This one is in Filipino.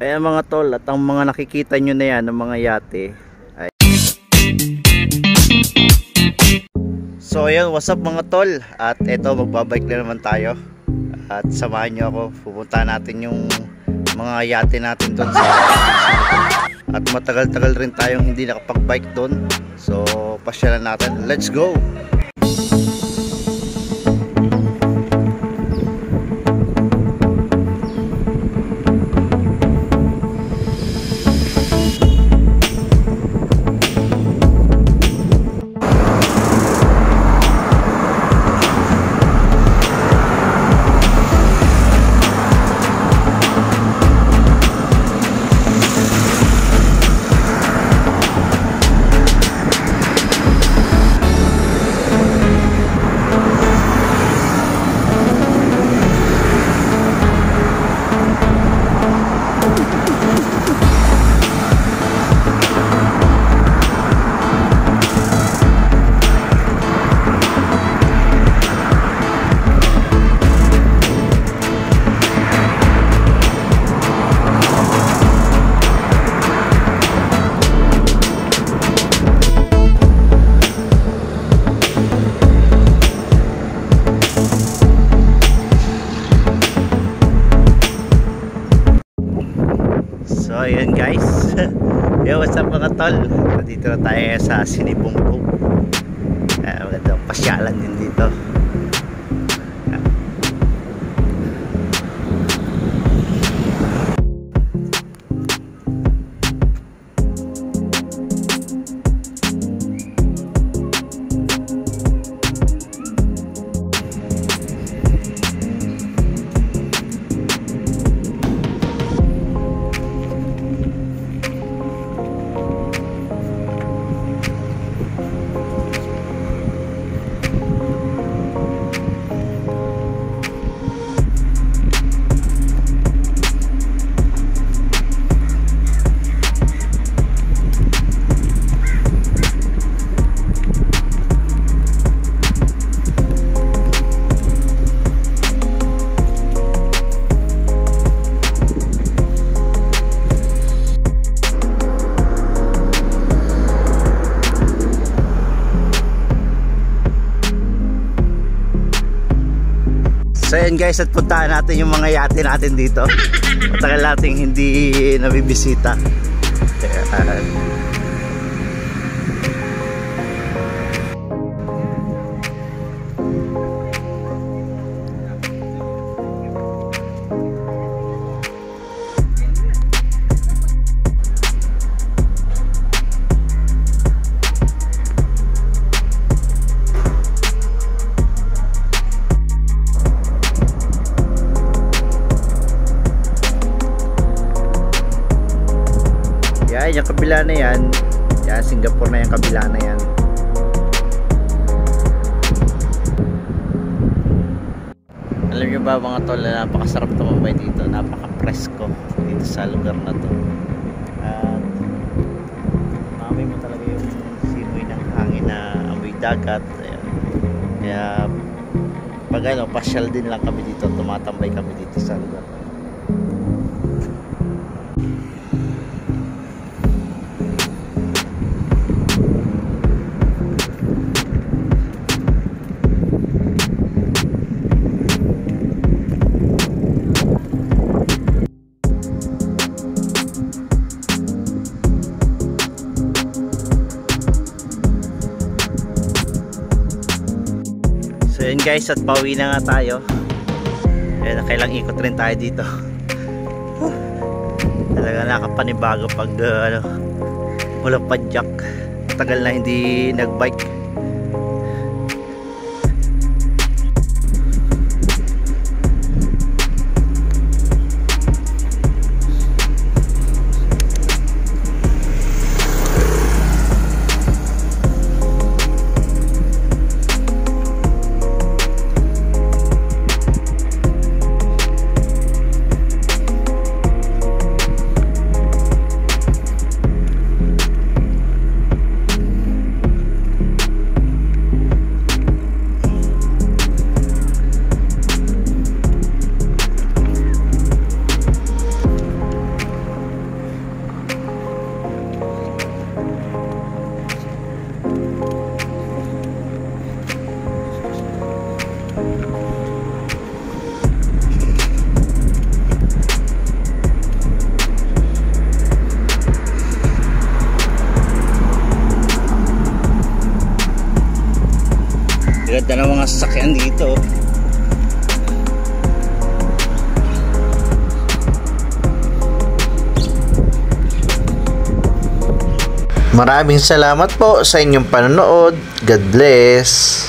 Kaya mga tol, at ang mga nakikita nyo na yan ng mga yate ay... So ayun, what's up mga tol? At eto, magbabike na naman tayo. At samahan nyo ako, pupunta natin yung mga yate natin doon sa... At matagal-tagal rin tayong hindi nakapag-bike doon. So pasyalan natin, let's go! So ayun guys. Yo, what's up mga tol? Dito na tayo sa Sinibungkog. Magandang pasyalan din dito. So yun guys, at puntahan natin yung mga yate natin dito. Matagal nating hindi nabibisita. Yung kabila na yan, Singapore na yung kabila na yan. Alam nyo ba mga tol, napakasarap tumambay dito, napaka-presko dito sa lugar na to. At maamoy mo talaga yung simoy ng hangin na amoy dagat. Ayan. Kaya pag pasyal din lang kami dito, tumatambay kami dito sa lugar na. So yun guys, at pauwi na nga tayo. Ayan, kailang ikot rin tayo dito. Talaga nakapanibago pag walang padjak. Matagal na hindi nagbike. Ganda ng mga sasakyan dito. Maraming salamat po sa inyong panonood. God bless.